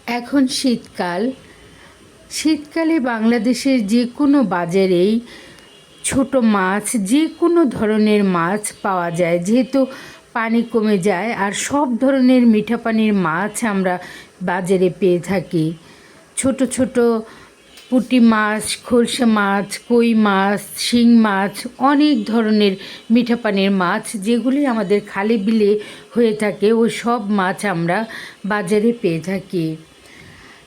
এখন শীতকালে বাংলাদেশের যে কোনো বাজারেই ছোট মাছ, যে কোনো ধরনের মাছ পাওয়া যায়, যেহেতু পানি কমে যায়। আর সব ধরনের মিঠা পানির মাছ আমরা বাজারে পেয়ে থাকি। ছোট ছোট পুঁটি মাছ, খলসা মাছ, কই মাছ, শিং মাছ, অনেক ধরনের মিঠা পানির মাছ যেগুলি আমাদের খালে বিলে হয়ে থাকে, ওই সব মাছ আমরা বাজারে পেয়ে থাকি।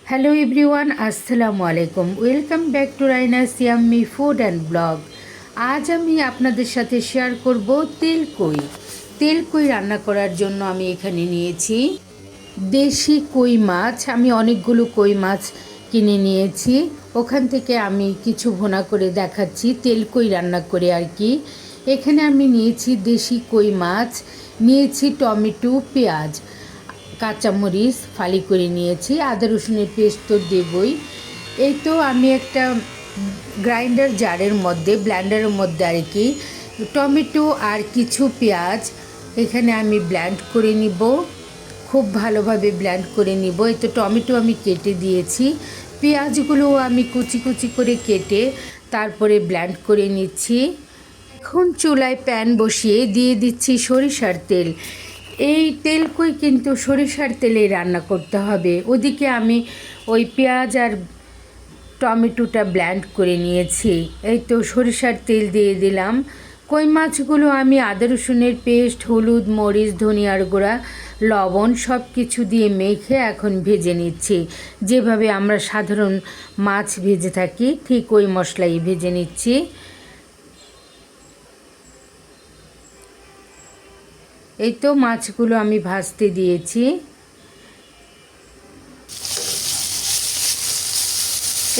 হ্যালো এভরিওয়ান, আসসালামু আলাইকুম। Welcome back to রাইনাস yummy food and blog. আজ আমি আপনাদের সাথে শেয়ার করব তেল কই রান্না করার জন্য আমি এখানে নিয়েছি দেশি কই মাছ। আমি অনেকগুলো কই মাছ কিনে নিয়েছি, ওখান থেকে আমি কিছু ভুনা করে দেখাচ্ছি, তেল কই রান্না করে আর কি। এখানে আমি নিয়েছি দেশি কই মাছ, নিয়েছি টমেটো, পেঁয়াজ, কাঁচামরিচ ফালি করে নিয়েছি, আদা রসুনের পেস্ট তো দেবই। এই তো আমি একটা ব্লেন্ডারের মধ্যে আর কি টমেটো আর কিছু পেঁয়াজ এখানে আমি ব্লেন্ড করে নিব, খুব ভালোভাবে ব্লেন্ড করে নিব। এই তো টমেটো আমি কেটে দিয়েছি, পেঁয়াজগুলো আমি কুচি কুচি করে কেটে তারপরে ব্লেন্ড করে নিচ্ছি। এখন চুলায় প্যান বসিয়ে দিয়ে দিচ্ছি সরিষার তেল। এই তেল কই কিন্তু সরিষার তেলে রান্না করতে হবে। ওদিকে আমি ওই পেঁয়াজ আর টমেটোটা ব্লেন্ড করে নিয়েছি। এই তো সরিষার তেল দিয়ে দিলাম। কই মাছগুলো আমি আদা রসুনের পেস্ট, হলুদ, মরিচ, ধনিয়ার গুঁড়া, লবণ সব কিছু দিয়ে মেখে এখন ভেজে নিচ্ছি। যেভাবে আমরা সাধারণ মাছ ভেজে থাকি ঠিক ওই মশলাই ভেজে নিচ্ছি। এই তো মাছগুলো আমি ভাজতে দিয়েছি।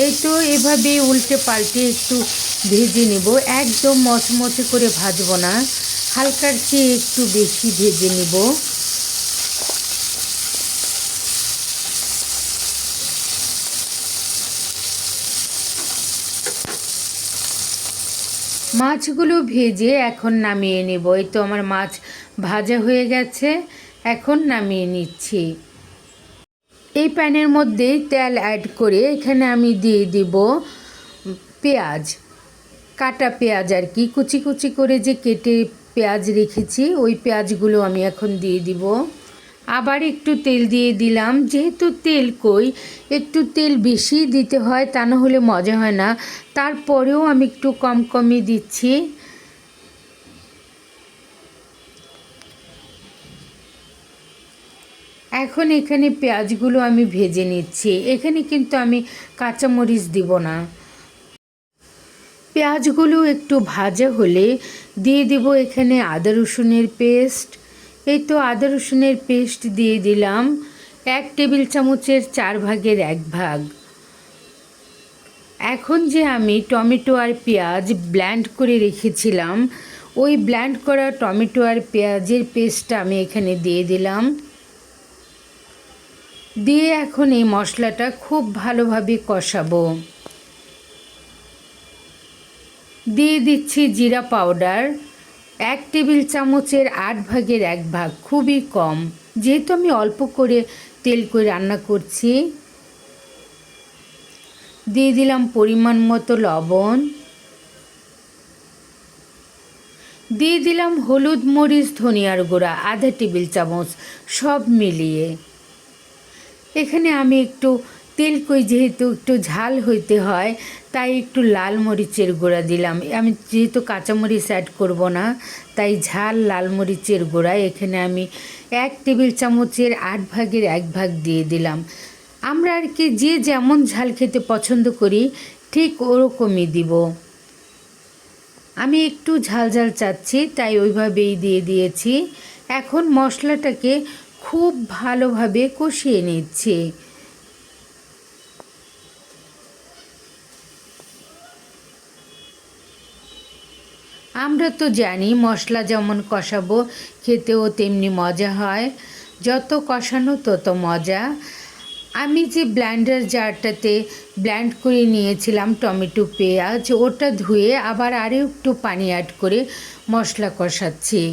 এই তো এভাবে উল্টে পাল্টে একটু ভেজে নেব। একদম মচমচে করে ভাজবো না, হালকার চেয়ে একটু বেশি ভেজে নেব। মাছগুলো ভেজে এখন নামিয়ে নেব। এই তো আমার মাছ ভাজা হয়ে গেছে, এখন নামিয়ে নিচ্ছি। এই প্যানের মধ্যে তেল অ্যাড করে এখানে আমি দিয়ে দিব পেঁয়াজ, কাটা পেঁয়াজ আর কি, কুচি কুচি করে যে কেটে পেঁয়াজ রেখেছি ওই পেঁয়াজগুলো আমি এখন দিয়ে দিব। আবার একটু তেল দিয়ে দিলাম, যেহেতু তেল কই একটু তেল বেশি দিতে হয়, তা না হলে মজা হয় না। তারপরেও আমি একটু কমই দিচ্ছি। এখন এখানে পেঁয়াজগুলো আমি ভেজে নিচ্ছি। এখানে কিন্তু আমি কাঁচামরিচ দিব না। পেঁয়াজগুলো একটু ভাজা হলে দিয়ে দেব এখানে আদা রসুনের পেস্ট। এই তো আদা রসুনের পেস্ট দিয়ে দিলাম 1 টেবিল চামচের 4 ভাগের 1 ভাগ। এখন যে আমি টমেটো আর পেঁয়াজ ব্লেন্ড করে রেখেছিলাম, ওই ব্লেন্ড করা টমেটো আর পেঁয়াজের পেস্টটা আমি এখানে দিয়ে দিলাম। দিয়ে এখন এই মশলাটা খুব ভালোভাবে কষাবো। দিয়ে দিচ্ছি জিরা পাউডার 1 টেবিল চামচের 8 ভাগের 1 ভাগ, খুবই কম, যেহেতু আমি অল্প করে তেল করে রান্না করছি। দিয়ে দিলাম পরিমাণ মতো লবণ, দিয়ে দিলাম হলুদ, মরিচ, ধনিয়ার গুঁড়া আধা টেবিল চামচ, সব মিলিয়ে। এখানে আমি একটু তেল কই যেহেতু একটু ঝাল হইতে হয়, তাই একটু লাল মরিচের গুঁড়া দিলাম। আমি যেহেতু কাঁচামরিচ অ্যাড করব না, তাই ঝাল লাল মরিচের গুঁড়া এখানে আমি 1 টেবিল চামচের 8 ভাগের 1 ভাগ দিয়ে দিলাম। আমরা আর কি যে যেমন ঝাল খেতে পছন্দ করি ঠিক ওরকমই দিব। আমি একটু ঝাল ঝাল চাচ্ছি তাই ওইভাবেই দিয়ে দিয়েছি। এখন মশলাটাকে খুব ভালোভাবে কষিয়ে নিচ্ছি। আমরা তো জানি মশলা যেমন কষাবো খেতেও তেমনি মজা হয়, যত কষানো তত মজা। আমি যে ব্লেন্ডার জারটাতে ব্লেন্ড করে নিয়েছিলাম টমেটো পেঁয়াজ, ওটা ধুয়ে আবার আরও একটু পানি অ্যাড করে মশলা কষাচ্ছি।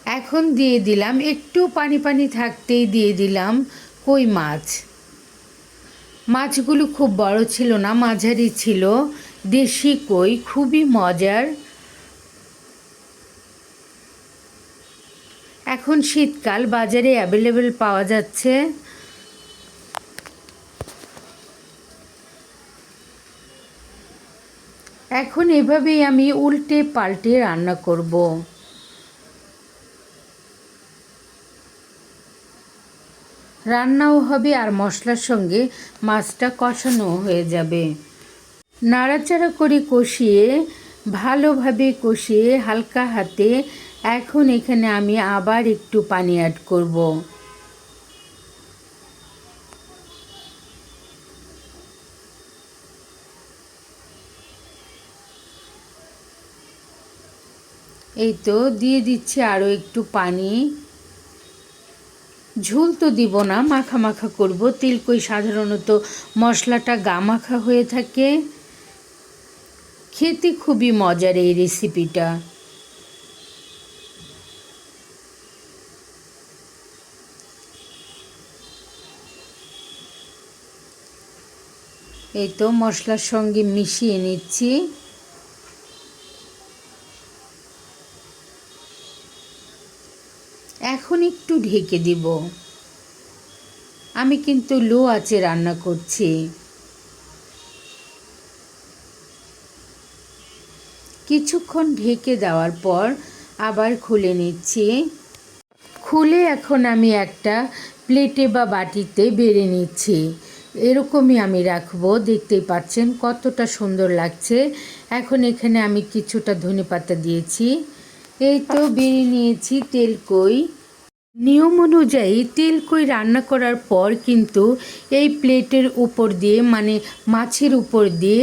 এখন দিয়ে দিলাম, একটু পানি পানি থাকতেই দিয়ে দিলাম কই মাছ। মাছগুলো খুব বড় ছিল না, মাঝারি ছিল, দেশি কই, খুবই মজার। এখন শীতকাল, বাজারে অ্যাভেলেবেল পাওয়া যাচ্ছে। এখন এভাবেই আমি উল্টে পাল্টে রান্না করব। রান্নাও হবে আর মশলার সঙ্গে মাছটা কষানো হয়ে যাবে। নাড়াচাড়া করে কষিয়ে, ভালোভাবে কষিয়ে হালকা হাতে এখন এখানে আমি আবার একটু পানি অ্যাড করব। এই তো দিয়ে দিচ্ছি আরও একটু পানি। ঝোল তো দিব না, মাখা মাখা করব। তিলকই সাধারণত মশলাটা গা মাখা হয়ে থাকে, খেতে খুবই মজার এই রেসিপিটা। এই তো মশলার সঙ্গে মিশিয়ে নিচ্ছি। এখন একটু ঢেকে দিব। আমি কিন্তু লো আঁচে রান্না করছি। কিছুক্ষণ ঢেকে দেওয়ার পর আবার খুলে নিচ্ছি। খুলে এখন আমি একটা প্লেটে বা বাটিতে বেড়ে নিচ্ছি। এরকমই আমি রাখবো। দেখতেই পাচ্ছেন কতটা সুন্দর লাগছে। এখন এখানে আমি কিছুটা ধনেপাতা দিয়েছি। এই তো বেড়ে নিয়েছি তেলকই। নিয়ম অনুযায়ী তেলকই রান্না করার পর কিন্তু এই প্লেটের উপর দিয়ে, মানে মাছের উপর দিয়ে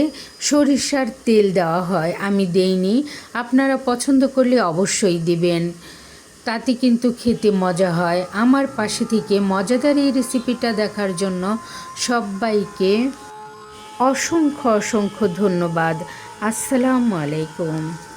সরিষার তেল দেওয়া হয়। আমি দেইনি, আপনারা পছন্দ করলে অবশ্যই দিবেন, তাতে কিন্তু খেতে মজা হয়। আমার পাশে থেকে মজাদার এই রেসিপিটা দেখার জন্য সবাইকে অসংখ্য অসংখ্য ধন্যবাদ। আসসালামু আলাইকুম।